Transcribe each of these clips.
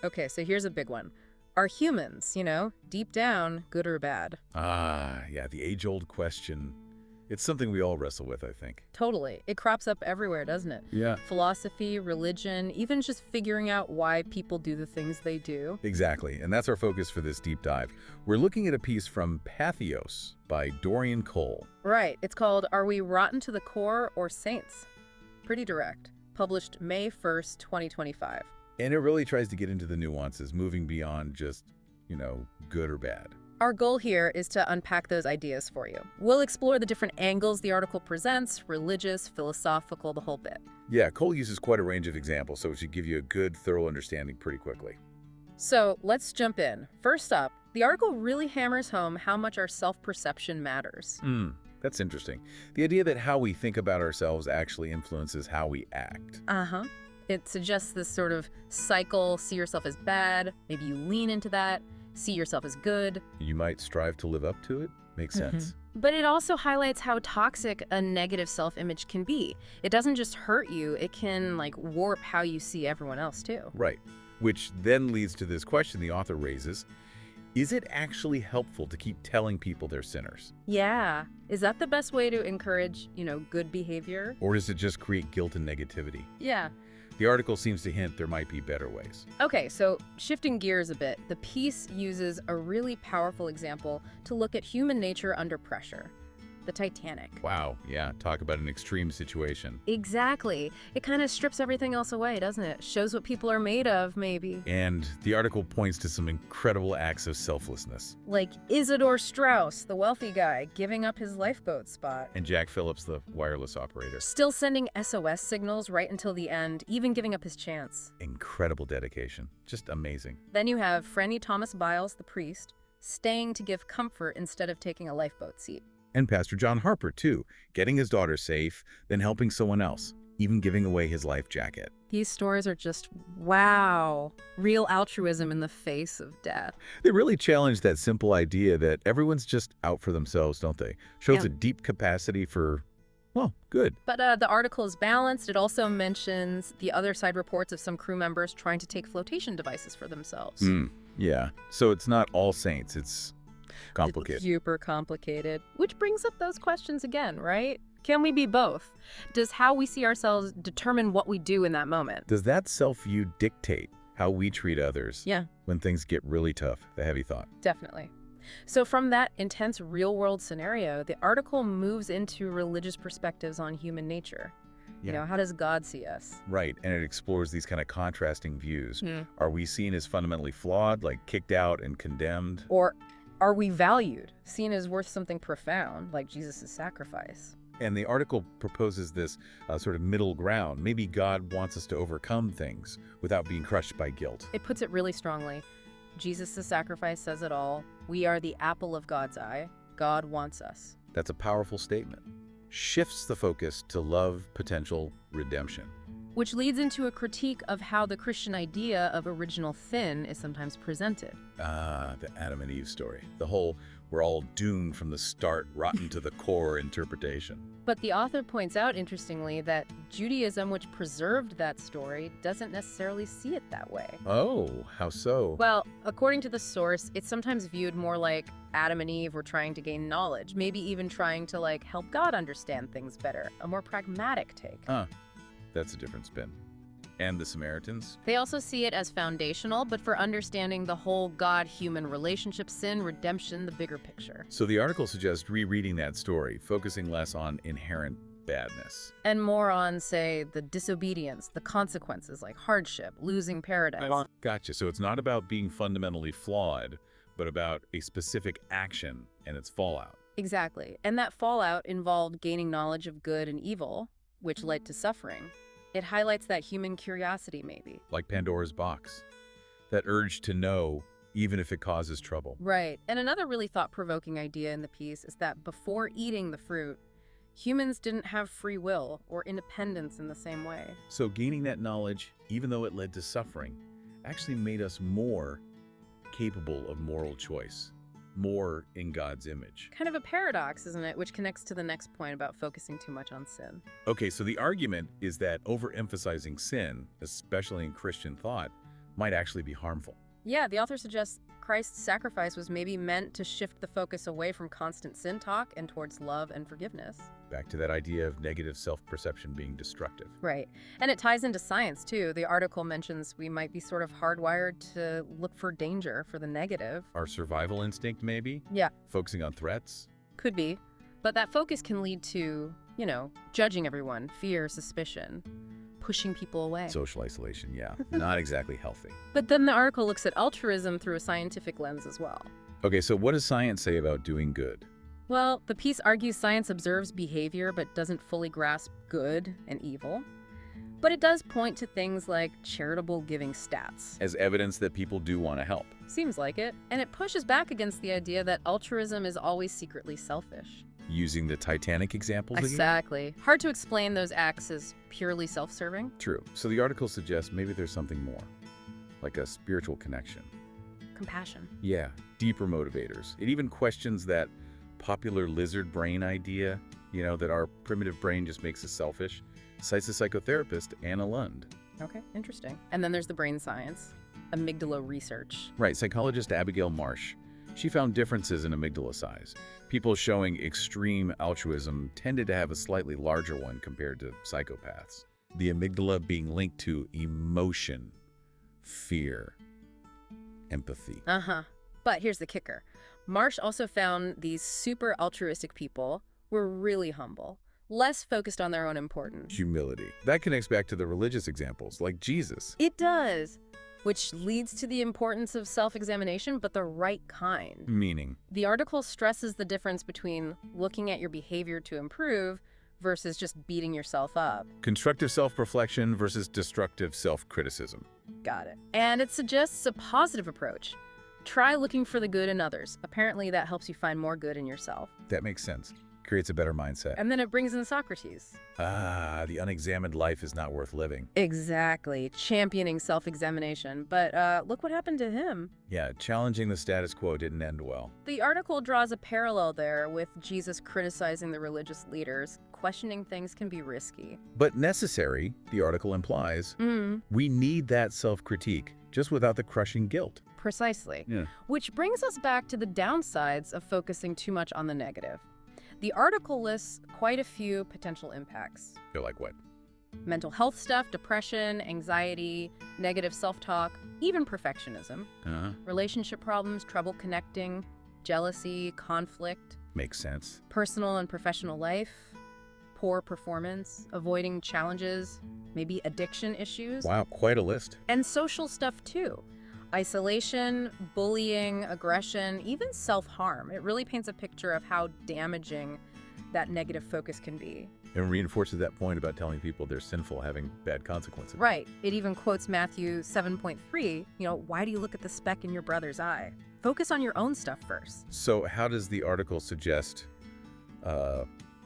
Okay, so here's a big one. Are humans, deep down, good or bad? Ah, yeah, the age-old question. It's something we all wrestle with, I think. Totally. It crops up everywhere, doesn't it? Yeah. Philosophy, religion, even just figuring out why people do the things they do. Exactly, and that's our focus for this deep dive. We're looking at a piece from Patheos by Dorian Cole. Right. It's called Are We Rotten to the Core or Saints? Pretty direct. Published May 1st, 2025. And it really tries to get into the nuances, moving beyond just, good or bad. Our goal here is to unpack those ideas for you. We'll explore the different angles the article presents, religious, philosophical, the whole bit. Yeah, Cole uses quite a range of examples, so it should give you a good, thorough understanding pretty quickly. So let's jump in. First up, the article really hammers home how much our self-perception matters. That's interesting. The idea that how we think about ourselves actually influences how we act. Uh-huh. It suggests this sort of cycle, see yourself as bad, maybe you lean into that, see yourself as good. You might strive to live up to it. Makes sense. But it also highlights how toxic a negative self-image can be. It doesn't just hurt you, it can warp how you see everyone else too. Right. Which then leads to this question the author raises. Is it actually helpful to keep telling people they're sinners? Yeah. Is that the best way to encourage, good behavior? Or does it just create guilt and negativity? Yeah. The article seems to hint there might be better ways. Okay, so shifting gears a bit, the piece uses a really powerful example to look at human nature under pressure. The Titanic. Wow, yeah, talk about an extreme situation. Exactly. It kind of strips everything else away, doesn't it? Shows what people are made of, maybe. And the article points to some incredible acts of selflessness. Like Isidore Strauss, the wealthy guy, giving up his lifeboat spot. And Jack Phillips, the wireless operator. Still sending SOS signals right until the end, even giving up his chance. Incredible dedication. Just amazing. Then you have Franny Thomas Biles, the priest, staying to give comfort instead of taking a lifeboat seat. And Pastor John Harper, too, getting his daughter safe, then helping someone else, even giving away his life jacket. These stories are just, wow, real altruism in the face of death. They really challenge that simple idea that everyone's just out for themselves, don't they? Shows Yeah. a deep capacity for, well, good. But the article is balanced. It also mentions the other side reports of some crew members trying to take flotation devices for themselves. Yeah, so it's not all saints, it's complicated. Super complicated. Which brings up those questions again, right? Can we be both? Does how we see ourselves determine what we do in that moment? Does that self-view dictate how we treat others? Yeah. When things get really tough, the heavy thought. Definitely. So from that intense real-world scenario, the article moves into religious perspectives on human nature. Yeah. How does God see us? Right, and it explores these kind of contrasting views. Are we seen as fundamentally flawed, like kicked out and condemned? Or are we valued, seen as worth something profound, like Jesus' sacrifice? And the article proposes this sort of middle ground. Maybe God wants us to overcome things without being crushed by guilt. It puts it really strongly. Jesus' sacrifice says it all. We are the apple of God's eye. God wants us. That's a powerful statement. Shifts the focus to love, potential, redemption. Which leads into a critique of how the Christian idea of original sin is sometimes presented. Ah, the Adam and Eve story. The whole we're all doomed from the start, rotten to the core interpretation. But the author points out, interestingly, that Judaism, which preserved that story, doesn't necessarily see it that way. Oh, how so? Well, according to the source, it's sometimes viewed more like Adam and Eve were trying to gain knowledge, maybe even trying to, help God understand things better, a more pragmatic take. That's a different spin. And the Samaritans? They also see it as foundational, but for understanding the whole God-human relationship, sin, redemption, the bigger picture. So the article suggests rereading that story, focusing less on inherent badness. And more on, say, the disobedience, the consequences like hardship, losing paradise. Gotcha. So it's not about being fundamentally flawed, but about a specific action and its fallout. Exactly. And that fallout involved gaining knowledge of good and evil, which led to suffering. It highlights that human curiosity, maybe. Like Pandora's box. That urge to know, even if it causes trouble. Right. And another really thought-provoking idea in the piece is that before eating the fruit, humans didn't have free will or independence in the same way. So gaining that knowledge, even though it led to suffering, actually made us more capable of moral choice. More in God's image. Kind of a paradox, isn't it? Which connects to the next point about focusing too much on sin. Okay, so the argument is that overemphasizing sin, especially in Christian thought, might actually be harmful. Yeah, the author suggests Christ's sacrifice was maybe meant to shift the focus away from constant sin talk and towards love and forgiveness. Back to that idea of negative self-perception being destructive. Right. And it ties into science, too. The article mentions we might be sort of hardwired to look for danger, for the negative. Our survival instinct, maybe? Yeah, Focusing on threats? could be. But that focus can lead to, judging everyone, fear, suspicion, pushing people away. Social isolation, yeah. Not exactly healthy. But then the article looks at altruism through a scientific lens as well. Okay, so what does science say about doing good? Well, the piece argues science observes behavior but doesn't fully grasp good and evil. But it does point to things like charitable giving stats. As evidence that people do want to help. Seems like it. And it pushes back against the idea that altruism is always secretly selfish. Using the Titanic examples again? Exactly. Hard to explain those acts as purely self-serving. True. So the article suggests maybe there's something more. Like a spiritual connection. Compassion. Yeah, deeper motivators. It even questions that popular lizard brain idea, that our primitive brain just makes us selfish. Cites the psychotherapist Anna Lund. Okay, interesting. And then there's the brain science, amygdala research. Right, psychologist Abigail Marsh. She found differences in amygdala size. People showing extreme altruism tended to have a slightly larger one compared to psychopaths. The amygdala being linked to emotion, fear, empathy. But here's the kicker. Marsh also found these super altruistic people were really humble, less focused on their own importance. Humility. That connects back to the religious examples, like Jesus. It does, which leads to the importance of self-examination, but the right kind. Meaning? The article stresses the difference between looking at your behavior to improve versus just beating yourself up. Constructive self-reflection versus destructive self-criticism. Got it. And it suggests a positive approach. Try looking for the good in others. Apparently that helps you find more good in yourself. That makes sense. Creates a better mindset. And then it brings in Socrates. The unexamined life is not worth living. Exactly. Championing self-examination. But look what happened to him. Yeah, challenging the status quo didn't end well. The article draws a parallel there with Jesus criticizing the religious leaders. Questioning things can be risky. But necessary, the article implies. We need that self-critique, just without the crushing guilt. Precisely. Yeah. Which brings us back to the downsides of focusing too much on the negative. The article lists quite a few potential impacts. You're like what? Mental health stuff, depression, anxiety, negative self-talk, even perfectionism, relationship problems, trouble connecting, jealousy, conflict, Makes sense. personal and professional life, poor performance, avoiding challenges, maybe addiction issues, Wow, quite a list. and social stuff too. Isolation, bullying, aggression, even self-harm. It really paints a picture of how damaging that negative focus can be. And reinforces that point about telling people they're sinful, having bad consequences. Right. It even quotes Matthew 7.3, why do you look at the speck in your brother's eye? Focus on your own stuff first. So how does the article suggest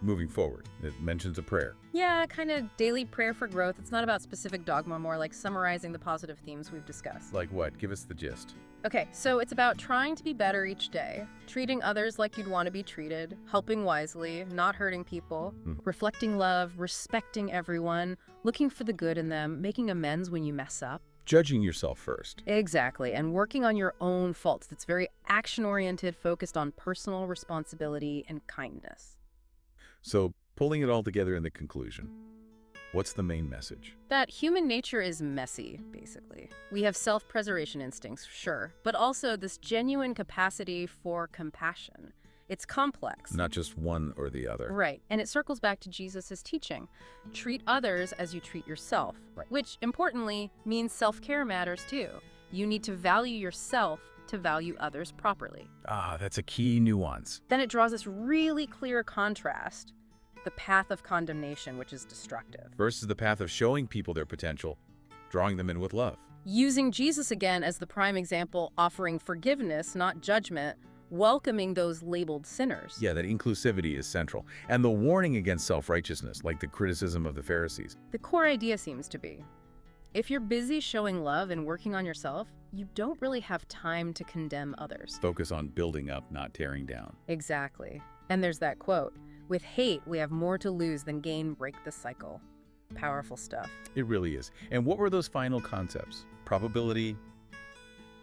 moving forward? It mentions a prayer. Yeah, kind of daily prayer for growth. It's not about specific dogma, more like summarizing the positive themes we've discussed. Like what? Give us the gist. Okay, so it's about trying to be better each day, treating others like you'd want to be treated, helping wisely, not hurting people, reflecting love, respecting everyone, looking for the good in them, making amends when you mess up. Judging yourself first. Exactly, and working on your own faults. That's very action-oriented, focused on personal responsibility and kindness. So pulling it all together in the conclusion, what's the main message? That human nature is messy, basically. We have self-preservation instincts, sure, but also this genuine capacity for compassion. It's complex. Not just one or the other. Right, and it circles back to Jesus' teaching. Treat others as you treat yourself, which, importantly, means self-care matters too. You need to value yourself to value others properly. That's a key nuance. Then it draws this really clear contrast, the path of condemnation, which is destructive. Versus the path of showing people their potential, drawing them in with love. Using Jesus again as the prime example, offering forgiveness, not judgment, welcoming those labeled sinners. Yeah, that inclusivity is central. And the warning against self-righteousness, like the criticism of the Pharisees. The core idea seems to be, if you're busy showing love and working on yourself, you don't really have time to condemn others. Focus on building up, not tearing down. Exactly. And there's that quote, with hate, we have more to lose than gain, break the cycle. powerful stuff. It really is. And what were those final concepts? Probability,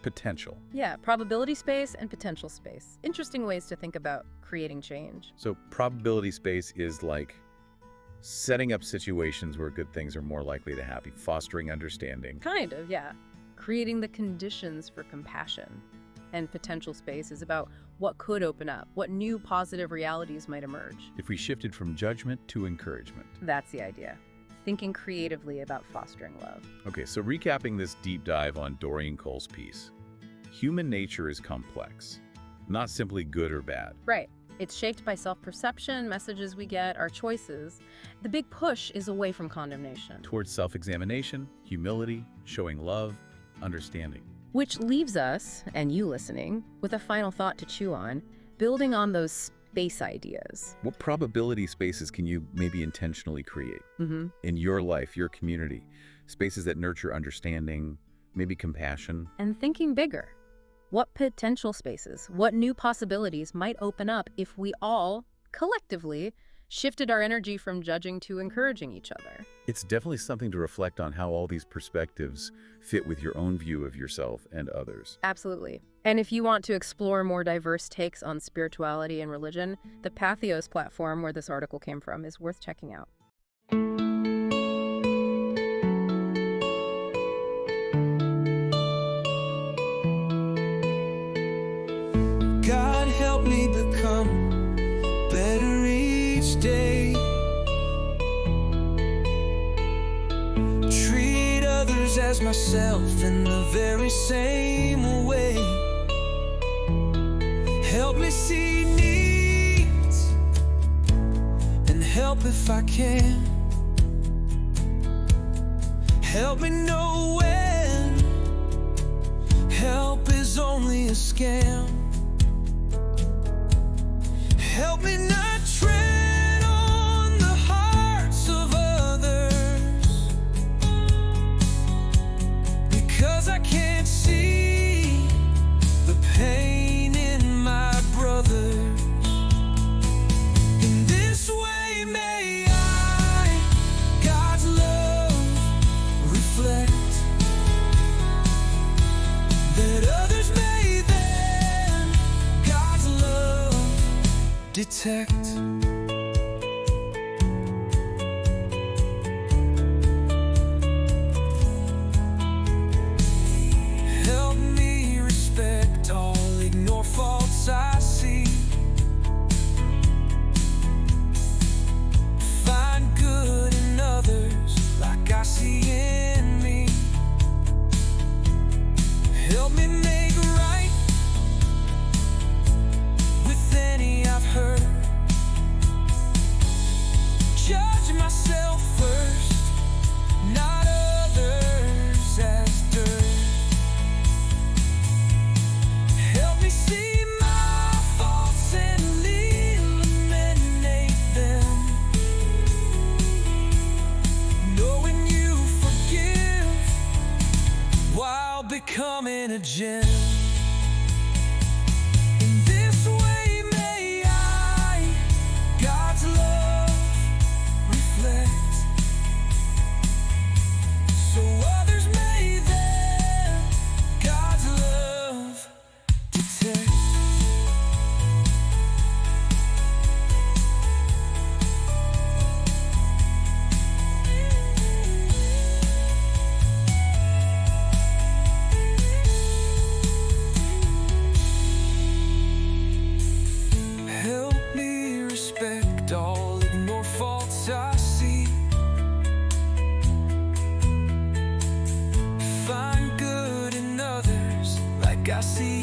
potential. Yeah, probability space and potential space. Interesting ways to think about creating change. So probability space is like setting up situations where good things are more likely to happen, fostering understanding. Kind of, yeah. Creating the conditions for compassion. And potential space is about what could open up, what new positive realities might emerge. If we shifted from judgment to encouragement. That's the idea. Thinking creatively about fostering love. Okay, so recapping this deep dive on Dorian Cole's piece. Human nature is complex, not simply good or bad. Right. It's shaped by self-perception, messages we get, our choices. The big push is away from condemnation. Towards self-examination, humility, showing love, understanding. Which leaves us, and you listening, with a final thought to chew on, building on those space ideas. What probability spaces can you maybe intentionally create in your life, your community? Spaces that nurture understanding, maybe compassion. And thinking bigger. What potential spaces, what new possibilities might open up if we all, collectively, shifted our energy from judging to encouraging each other? It's definitely something to reflect on how all these perspectives fit with your own view of yourself and others. Absolutely. And if you want to explore more diverse takes on spirituality and religion, the Patheos platform where this article came from is worth checking out. God help me become better each day. Treat others as myself in the very same way. Help me see needs and help if I can. Help me know when help is only a scam. Help me not tread on the hearts of others, because I can't see the pain in my brothers. In this way may I, God's love, reflect, that others may then God's love detect. Help me respect all, ignore faults I see. Find good in others like I see in me. Help me make right with any I've hurt. Judge myself first, not others as dirt. Help me see my faults and eliminate them, knowing you forgive while becoming a gem. In this way may I, God's love, reflect, so others may then God's love detect. Help me respect all, ignore faults I see. Find good in others like I see